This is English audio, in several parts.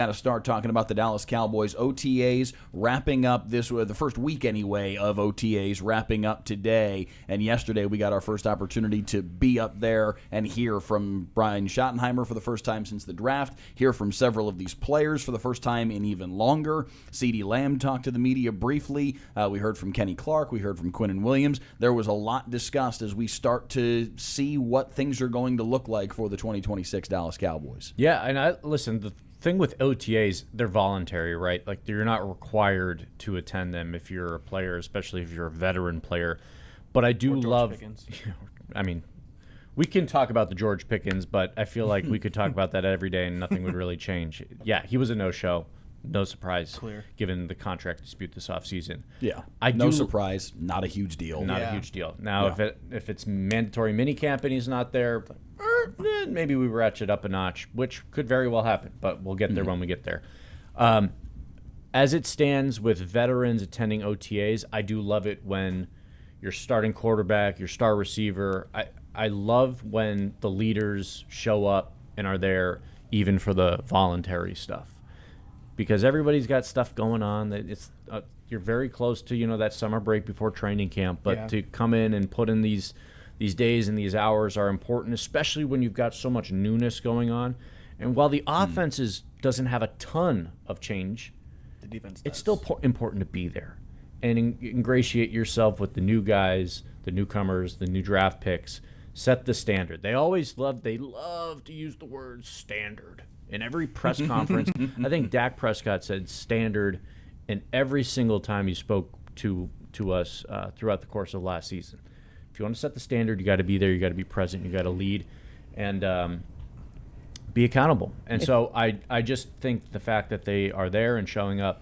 Got to start talking about the Dallas Cowboys. OTAs wrapping up the first week anyway of OTAs wrapping up today. And yesterday we got our first opportunity to be up there and hear from Brian Schottenheimer for the first time since the draft, hear from several of these players for the first time in even longer. CeeDee Lamb talked to the media briefly. We heard from Kenny Clark. We heard from Quinnen Williams. There was a lot discussed as we start to see what things are going to look like for the 2026 Dallas Cowboys. Yeah, and listen, the thing with OTAs, they're voluntary, right? Like, you're not required to attend them if you're a player, especially if you're a veteran player. But I do love, I mean, we can talk about the George Pickens, but I feel like we could talk about that every day and nothing would really change. Yeah, he was a no-show. No surprise, given the contract dispute this offseason. Yeah, no surprise, not a huge deal. Not a huge deal. Now, if it's mandatory minicamp and he's not there, maybe we ratchet up a notch, which could very well happen, but we'll get there when we get there. As it stands with veterans attending OTAs, I do love it when your starting quarterback, your star receiver, I love when the leaders show up and are there even for the voluntary stuff. Because everybody's got stuff going on. It's you're very close to that summer break before training camp, but to come in and put in these days and these hours are important, especially when you've got so much newness going on. And while the offense doesn't have a ton of change, the defense does. It's still important to be there and ingratiate yourself with the new guys, the newcomers, the new draft picks. Set the standard. They love to use the word standard. In every press conference, I think Dak Prescott said standard in every single time he spoke to us throughout the course of last season. If you want to set the standard, you got to be there, you got to be present, you got to lead, and be accountable. And so I just think the fact that they are there and showing up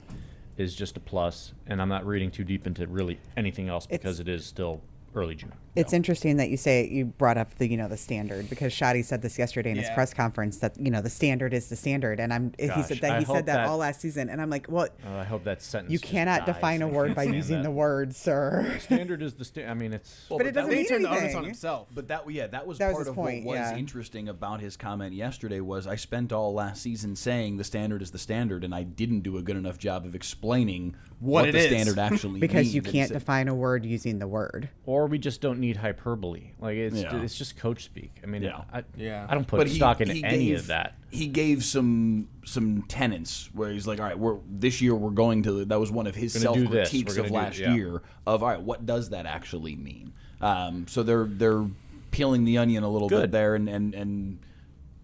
is just a plus, and I'm not reading too deep into really anything else because it is still early June. It's interesting that you brought up the standard, because Shotty said this yesterday in his press conference that the standard is the standard, and he said that all last season, and I'm like, well, I hope that sentence. You cannot define a word by using the word, sir. The standard is the standard. I mean, it's. But it doesn't mean anything. The onus on himself. But that was part of what was interesting about his comment yesterday. Was I spent all last season saying the standard is the standard, and I didn't do a good enough job of explaining what the standard actually means. Because you can't define a word using the word. Or we just don't need hyperbole. Like, it's just coach speak. I mean, I don't put but stock in any of that. He gave some tenets where he's like, all right, this year we're going to. That was one of his self critiques of last year. Of all right, what does that actually mean? So they're peeling the onion a little bit there, and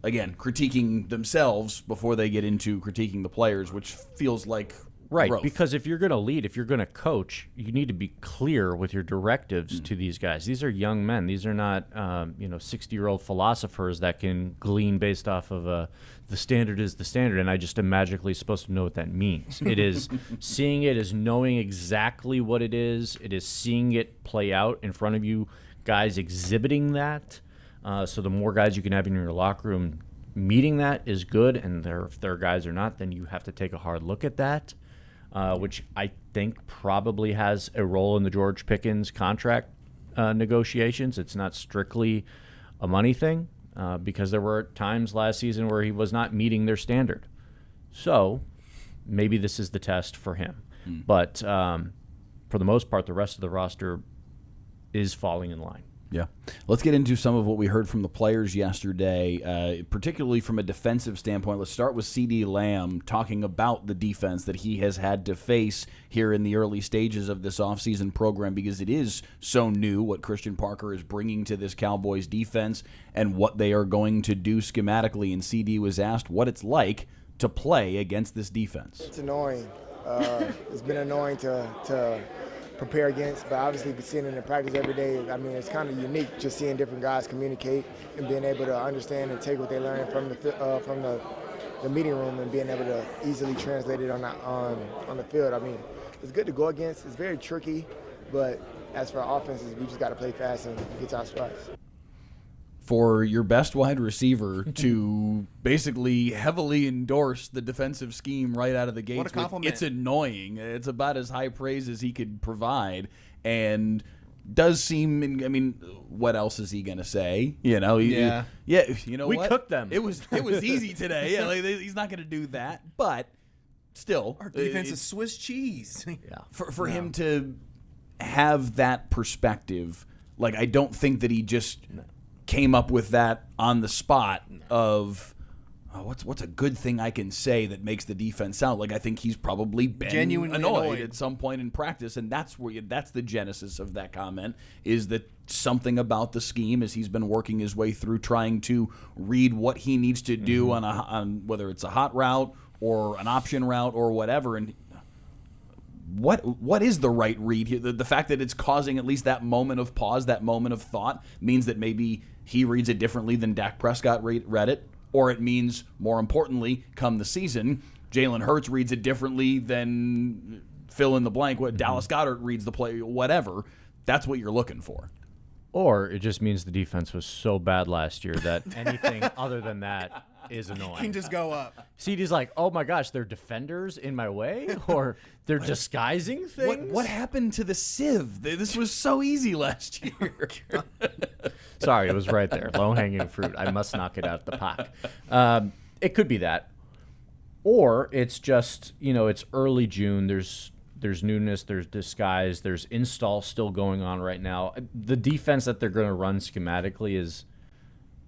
again critiquing themselves before they get into critiquing the players, which feels like. Right, growth. Because if you're going to lead, if you're going to coach, you need to be clear with your directives to these guys. These are young men. These are not 60-year-old philosophers that can glean based off of the standard is the standard, and I just am magically supposed to know what that means. It is seeing it, is knowing exactly what it is. It is seeing it play out in front of you, guys exhibiting that. So the more guys you can have in your locker room meeting that is good, and if there are guys or not, then you have to take a hard look at that. Which I think probably has a role in the George Pickens contract negotiations. It's not strictly a money thing because there were times last season where he was not meeting their standard. So maybe this is the test for him. But for the most part, the rest of the roster is falling in line. Yeah. Let's get into some of what we heard from the players yesterday, particularly from a defensive standpoint. Let's start with CeeDee Lamb talking about the defense that he has had to face here in the early stages of this offseason program, because it is so new what Christian Parker is bringing to this Cowboys defense and what they are going to do schematically. And CeeDee was asked what it's like to play against this defense. It's annoying. It's been annoying to prepare against, but obviously seeing it in practice every day, I mean, it's kind of unique just seeing different guys communicate and being able to understand and take what they learn from the meeting room and being able to easily translate it on the field. I mean, it's good to go against. It's very tricky, but as for our offenses, we just got to play fast and get to our spots. For your best wide receiver to basically heavily endorse the defensive scheme right out of the gates. What a compliment. It's annoying. It's about as high praise as he could provide. And does seem. I mean, what else is he gonna say? You know, yeah. You know, we what? cooked them. It was easy today. Yeah, like, he's not gonna do that, but still, Our defense is Swiss cheese. Yeah. For him to have that perspective, like, I don't think that he just came up with that on the spot of what's a good thing I can say that makes the defense sound like. I think he's probably been genuinely annoyed at some point in practice, and that's the genesis of that comment, is that something about the scheme as he's been working his way through trying to read what he needs to do on whether it's a hot route or an option route or whatever. And what is the right read here? The fact that it's causing at least that moment of pause, that moment of thought, means that maybe he reads it differently than Dak Prescott read it, or it means, more importantly, come the season, Jalen Hurts reads it differently than fill in the blank, what Dallas Goedert reads the play, whatever. That's what you're looking for. Or it just means the defense was so bad last year that anything other than that is annoying. Can just go up. CeeDee's like, oh my gosh, they're defenders in my way, or they're disguising things. What happened to the sieve? This was so easy last year. Sorry, it was right there. Low-hanging fruit. I must knock it out of the park. It could be that. Or it's just, it's early June. There's newness. There's disguise. There's install still going on right now. The defense that they're going to run schematically is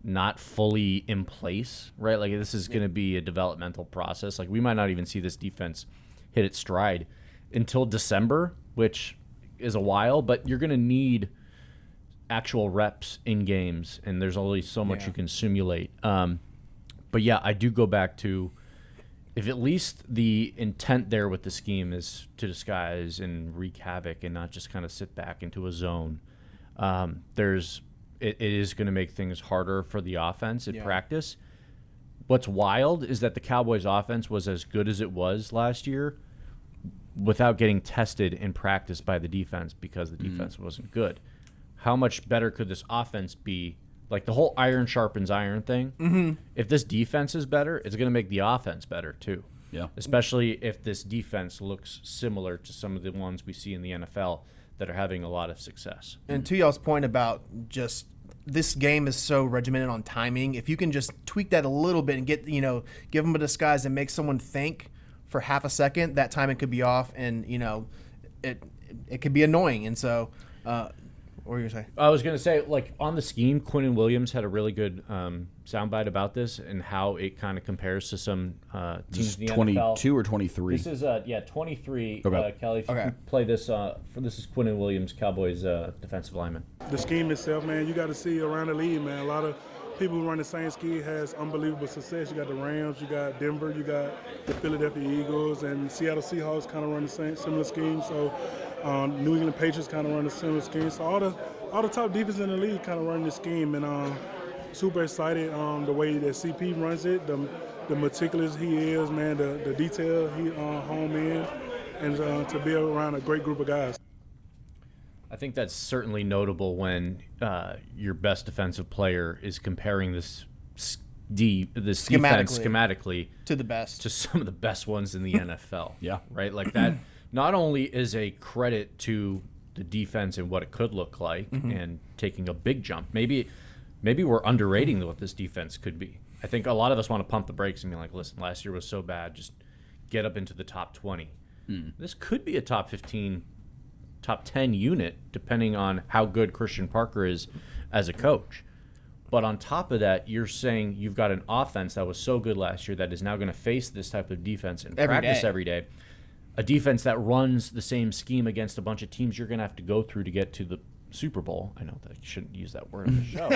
not fully in place, right? Like, this is going to be a developmental process. Like, we might not even see this defense hit its stride until December, which is a while, but you're going to need actual reps in games, and there's only so much you can simulate. But yeah, I do go back to, if at least the intent there with the scheme is to disguise and wreak havoc and not just kind of sit back into a zone, it is going to make things harder for the offense in practice. What's wild is that the Cowboys' offense was as good as it was last year without getting tested in practice by the defense because the defense wasn't good. How much better could this offense be? Like, the whole iron sharpens iron thing. Mm-hmm. If this defense is better, it's going to make the offense better too. Yeah. Especially if this defense looks similar to some of the ones we see in the NFL that are having a lot of success. And to y'all's point about just this game is so regimented on timing, if you can just tweak that a little bit and get, give them a disguise and make someone think for half a second, that timing could be off, and it could be annoying. And so, what were you gonna say? I was gonna say, like, on the scheme, Quinnen Williams had a really good soundbite about this and how it kind of compares to some teams in the 22 NFL. or 23? This is 23. Okay. Kelly, if you can play this. This is Quinnen Williams, Cowboys defensive lineman. The scheme itself, man, you got to see around the league, man. A lot of people who run the same scheme has unbelievable success. You got the Rams, you got Denver, you got the Philadelphia Eagles, and Seattle Seahawks kind of run the similar scheme. So New England Patriots kind of run the similar scheme. So all the top defenses in the league kind of run this scheme, and super excited the way that CP runs it, the meticulous he is, man, the detail he home in, and to be around a great group of guys. I think that's certainly notable when your best defensive player is comparing this defense schematically to the best, to some of the best ones in the NFL. Yeah. Right? Like, that not only is a credit to the defense and what it could look like and taking a big jump. Maybe we're underrating what this defense could be. I think a lot of us want to pump the brakes and be like, listen, last year was so bad, just get up into the top 20. This could be a top 15, top 10 unit, depending on how good Christian Parker is as a coach. But on top of that, you're saying you've got an offense that was so good last year that is now going to face this type of defense in practice every day. A defense that runs the same scheme against a bunch of teams you're going to have to go through to get to the Super Bowl. I know that you shouldn't use that word on the show,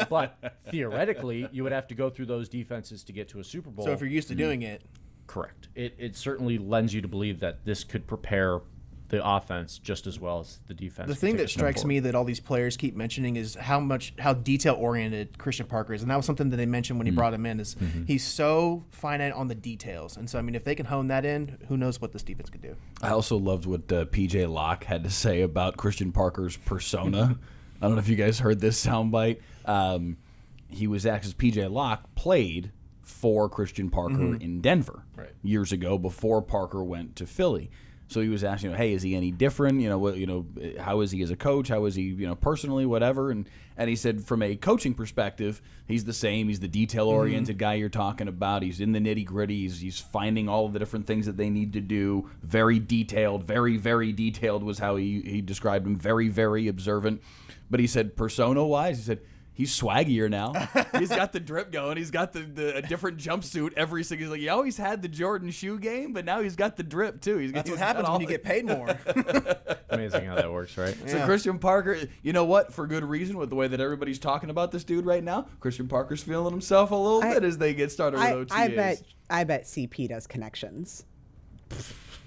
but theoretically, you would have to go through those defenses to get to a Super Bowl. So if you're used to doing it. Correct. It certainly lends you to believe that this could prepare the offense just as well as the defense. The thing that strikes me that all these players keep mentioning is how detail-oriented Christian Parker is. And that was something that they mentioned when he brought him in, is he's so finite on the details. And so, I mean, if they can hone that in, who knows what this defense could do. I also loved what P.J. Locke had to say about Christian Parker's persona. I don't know if you guys heard this soundbite. He was actually, P.J. Locke played for Christian Parker in Denver years ago before Parker went to Philly. So he was asking, hey, is he any different? How is he as a coach? How is he, personally, whatever? And he said from a coaching perspective, he's the same. He's the detail-oriented guy you're talking about. He's in the nitty-gritty. He's finding all of the different things that they need to do. Very detailed, very, very detailed was how he described him. Very, very observant. But he said persona-wise, he said, he's swaggier now. He's got the drip going. He's got a different jumpsuit every single. He's like, he always had the Jordan shoe game, but now he's got the drip too. That's what happens when you get paid more. Amazing how that works, right? So Christian Parker, you know what? For good reason, with the way that everybody's talking about this dude right now, Christian Parker's feeling himself a little bit as they get started with OTAs. I bet CP does connections.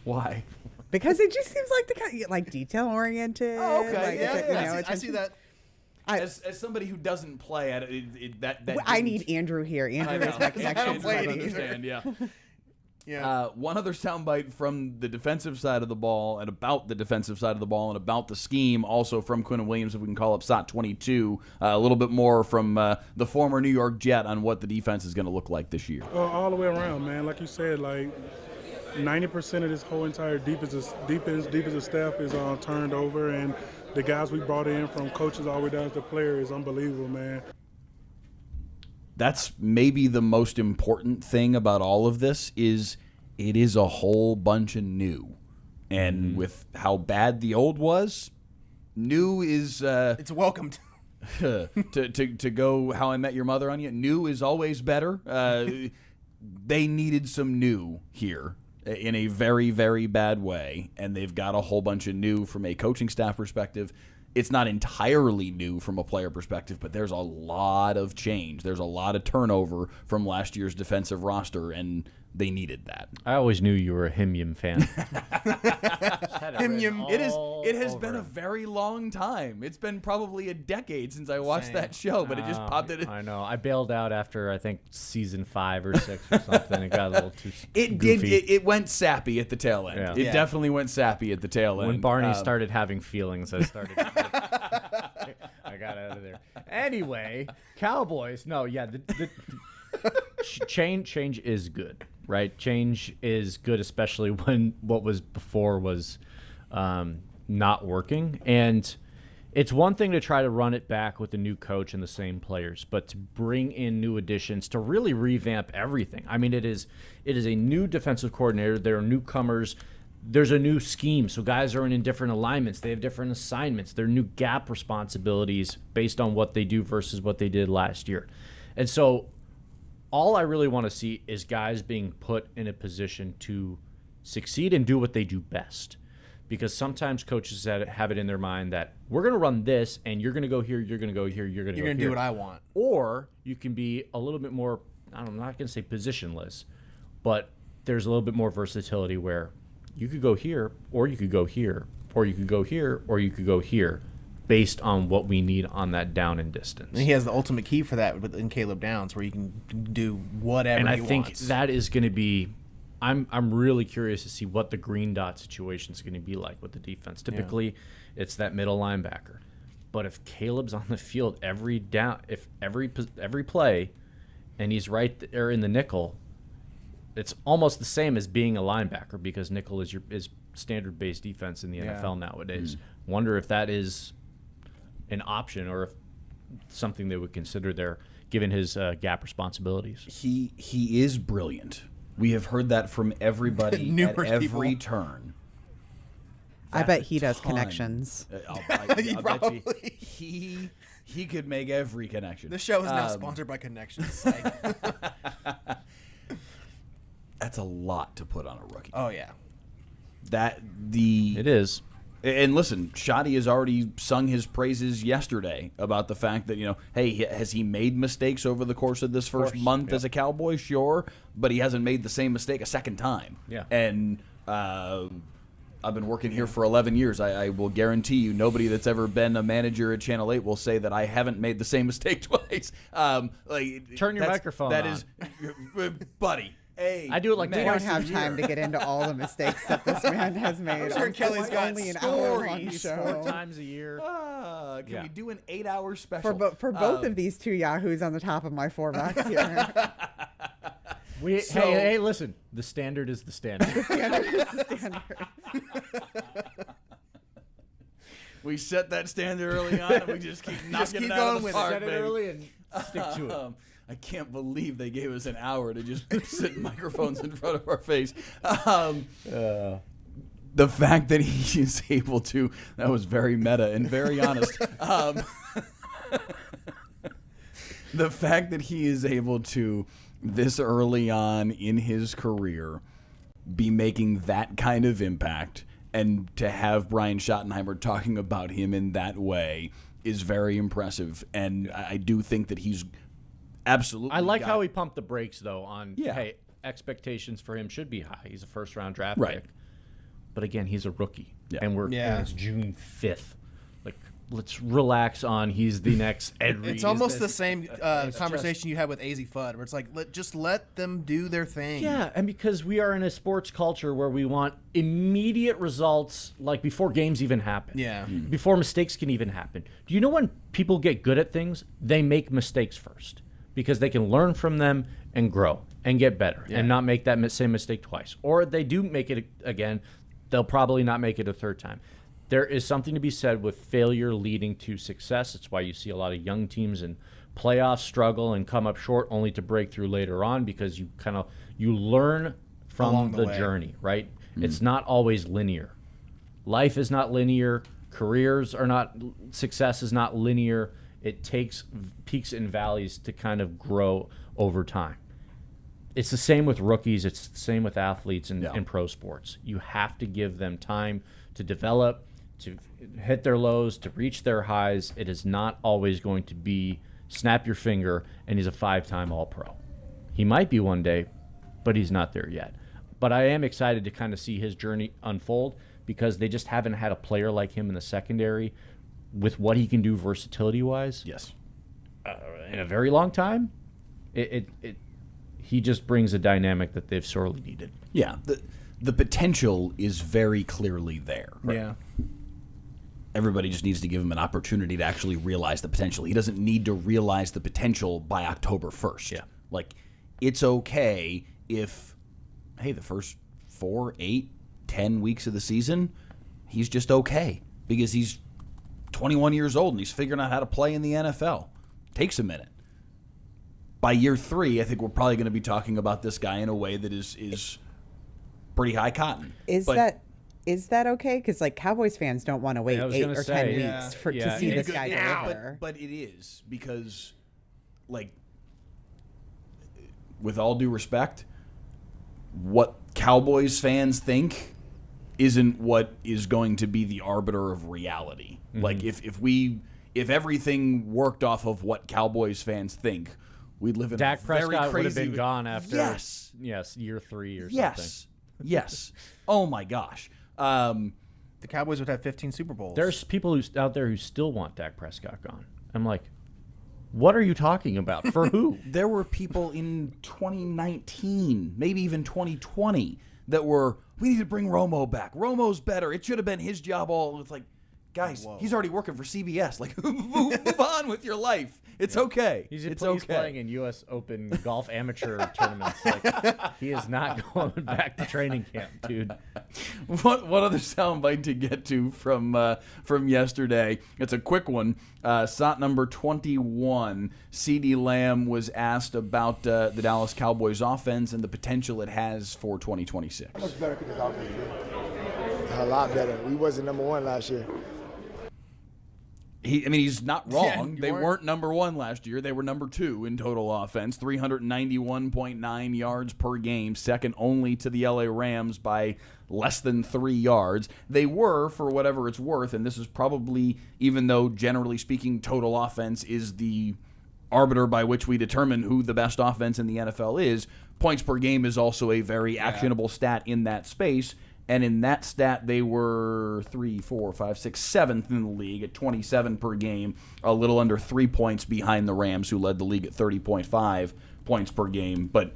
Why? Because it just seems like the kind like detail oriented. Oh, okay. I see that. As somebody who doesn't play at I need Andrew here. Andrew is my connection. I don't quite understand. Yeah. One other soundbite from the defensive side of the ball and about the defensive side of the ball and about the scheme, also from Quinnen Williams, if we can call up SOT 22. A little bit more from the former New York Jet on what the defense is going to look like this year. All the way around, man. Like you said, 90% of this whole entire defensive staff is turned over, and the guys we brought in from coaches all the way down to the player is unbelievable, man. That's maybe the most important thing about all of this is it is a whole bunch of new. And with how bad the old was, new is... it's welcomed. to go How I Met Your Mother on you, new is always better. They needed some new here in a very, very bad way, and they've got a whole bunch of new from a coaching staff perspective. It's not entirely new from a player perspective, but there's a lot of change. There's a lot of turnover from last year's defensive roster, and they needed that. I always knew you were a Hymnium fan. It has been a very long time. It's been probably a decade since I watched that show, but it just popped in. I know. I bailed out after, I think, season 5 or 6 or something. It got a little too goofy. It went sappy at the tail end. Yeah. It definitely went sappy at the tail end. When Barney started having feelings, I started... I got out of there. Anyway, Cowboys. No, yeah, the change is good, right? Change is good, especially when what was before was not working. And it's one thing to try to run it back with a new coach and the same players, but to bring in new additions to really revamp everything. I mean, it is a new defensive coordinator. There are newcomers. There's a new scheme, so guys are in different alignments. They have different assignments. There are new gap responsibilities based on what they do versus what they did last year. And so all I really want to see is guys being put in a position to succeed and do what they do best. Because sometimes coaches have it in their mind that we're going to run this, and you're going to go here, you're going to go here, you're going to go here. You're going to do what I want. Or you can be a little bit more, I'm not going to say positionless, but there's a little bit more versatility where you could go here, or you could go here, or you could go here, or you could go here, based on what we need on that down and distance. And he has the ultimate key for that in Caleb Downs, where you can do whatever he wants. And I think that is going to be... I'm really curious to see what the green dot situation is going to be like with the defense. Typically, it's that middle linebacker. But if Caleb's on the field every play, and he's right there in the nickel, it's almost the same as being a linebacker, because nickel is standard base defense in the NFL nowadays. Wonder if that is an option, or if something they would consider there, given his gap responsibilities. He is brilliant. We have heard that from everybody at every turn. I bet he does connections. I bet you he could make every connection. The show is now sponsored by Connections. That's a lot to put on a rookie. Oh yeah, it is. And listen, Shoddy has already sung his praises yesterday about the fact that, hey, has he made mistakes over the course of this first month as a Cowboy? Sure, but he hasn't made the same mistake a second time. Yeah. And I've been working here for 11 years. I will guarantee you nobody that's ever been a manager at Channel 8 will say that I haven't made the same mistake twice. Turn your microphone on. That is, buddy. I do it like we don't have time to get into all the mistakes that this man has made. I'm sure Kelly's got only an hour-long stories show. 4 times a year. Can we do an 8-hour special? For both of these two yahoos on the top of my 4 box here. Hey, listen. The standard is the standard. We set that standard early on, and we just keep knocking it out of the park, Set it early and stick to it. I can't believe they gave us an hour to just sit microphones in front of our face. The fact that he is able to, that was very meta and very honest. The fact that he is able to, this early on in his career, be making that kind of impact, and to have Brian Schottenheimer talking about him in that way is very impressive. And I do think that he's absolutely. I like how he pumped the brakes, though, on, hey, expectations for him should be high. He's a first-round draft pick. But again, he's a rookie, and and it's June 5th. Like, let's relax on he's the next Ed Reed. It's almost the same conversation you had with AZ Fudd, where it's like, just let them do their thing. Yeah, and because we are in a sports culture where we want immediate results, like before games even happen. Yeah. Before mistakes can even happen. Do you know when people get good at things? They make mistakes first because they can learn from them and grow and get better and not make that same mistake twice. Or they do make it again. They'll probably not make it a third time. There is something to be said with failure leading to success. It's why you see a lot of young teams in playoffs struggle and come up short only to break through later on, because you learn from the journey, right? It's not always linear. Life is not linear. Careers are not, success is not linear. It takes peaks and valleys to kind of grow over time. It's the same with rookies. It's the same with athletes in pro sports. You have to give them time to develop, to hit their lows, to reach their highs. It is not always going to be snap your finger and he's a 5-time All-Pro. He might be one day, but he's not there yet. But I am excited to kind of see his journey unfold, because they just haven't had a player like him in the secondary with what he can do versatility-wise. Yes. In a very long time. He just brings a dynamic that they've sorely needed. Yeah, the potential is very clearly there. Right? Yeah. Everybody just needs to give him an opportunity to actually realize the potential. He doesn't need to realize the potential by October 1st. Yeah. Like, it's okay if, hey, the first 4, 8, 10 weeks of the season, he's just okay because he's 21 years old and he's figuring out how to play in the NFL. Takes a minute. By year 3, I think we're probably going to be talking about this guy in a way that is pretty high cotton. Is that okay? Because like Cowboys fans don't want to wait 8 or 10 weeks to see this guy deliver. But it is, because, like, with all due respect, what Cowboys fans think isn't what is going to be the arbiter of reality. Mm-hmm. Like, if everything worked off of what Cowboys fans think, we'd live in Dak a very Prescott crazy... would have been gone after year 3 or something. Yes. Oh, my gosh. The Cowboys would have 15 Super Bowls. There's people out there who still want Dak Prescott gone. I'm like, what are you talking about? For who? There were people in 2019, maybe even 2020, that were, we need to bring Romo back. Romo's better. It should have been his job all. It's like, guys, he's already working for CBS. Like, move on with your life. It's okay. He's okay. playing in U.S. Open golf amateur tournaments. Like, he is not going back to training camp, dude. What other soundbite to get to from yesterday? It's a quick one. SOT number 21. CeeDee Lamb was asked about the Dallas Cowboys offense and the potential it has for 2026. How much better could this offense be? A lot better. We wasn't number 1 last year. He's not wrong. Yeah, they weren't number 1 last year. They were number 2 in total offense, 391.9 yards per game, second only to the LA Rams by less than 3 yards. They were, for whatever it's worth, and this is probably, even though generally speaking total offense is the arbiter by which we determine who the best offense in the NFL is, points per game is also a very actionable stat in that space. And in that stat, they were 7th in the league at 27 per game, a little under 3 points behind the Rams, who led the league at 30.5 points per game. But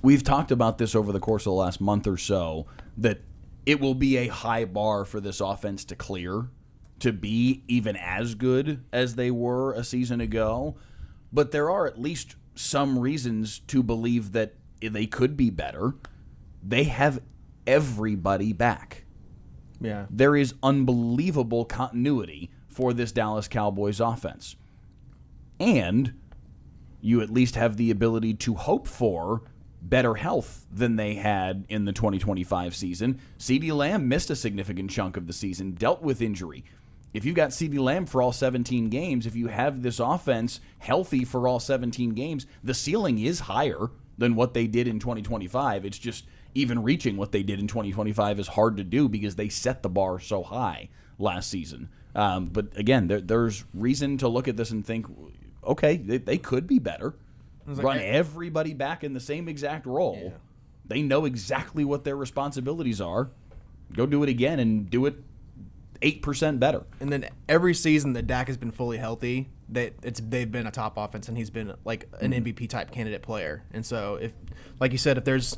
we've talked about this over the course of the last month or so, that it will be a high bar for this offense to clear, to be even as good as they were a season ago. But there are at least some reasons to believe that they could be better. They have everybody back. Yeah. There is unbelievable continuity for this Dallas Cowboys offense. And you at least have the ability to hope for better health than they had in the 2025 season. CeeDee Lamb missed a significant chunk of the season, dealt with injury. If you've got CeeDee Lamb for all 17 games, if you have this offense healthy for all 17 games, the ceiling is higher than what they did in 2025. It's just even reaching what they did in 2025 is hard to do because they set the bar so high last season. But again, there's reason to look at this and think, okay, they could be better. Run everybody back in the same exact role. Yeah. They know exactly what their responsibilities are. Go do it again and do it 8% better. And then every season that Dak has been fully healthy, they've been a top offense, and he's been like an MVP type candidate player. And so, if, like you said, if there's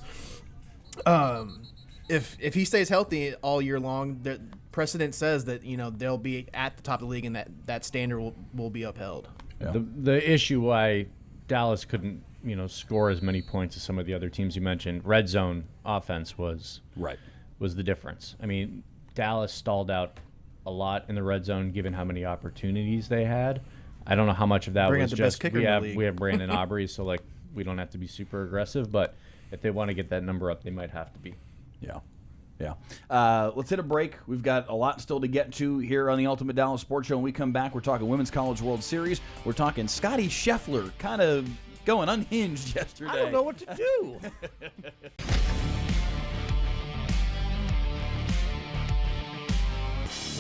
if he stays healthy all year long, the precedent says that they'll be at the top of the league, and that standard will be upheld. Yeah. The issue why Dallas couldn't score as many points as some of the other teams you mentioned, red zone offense was the difference. I mean, Dallas stalled out a lot in the red zone given how many opportunities they had. I don't know how much of that was just we have Brandon Aubrey, so we don't have to be super aggressive, but if they want to get that number up, they might have to be. Yeah. Let's hit a break. We've got a lot still to get to here on the Ultimate Dallas Sports Show. When we come back, we're talking Women's College World Series. We're talking Scotty Scheffler kind of going unhinged yesterday. I don't know what to do.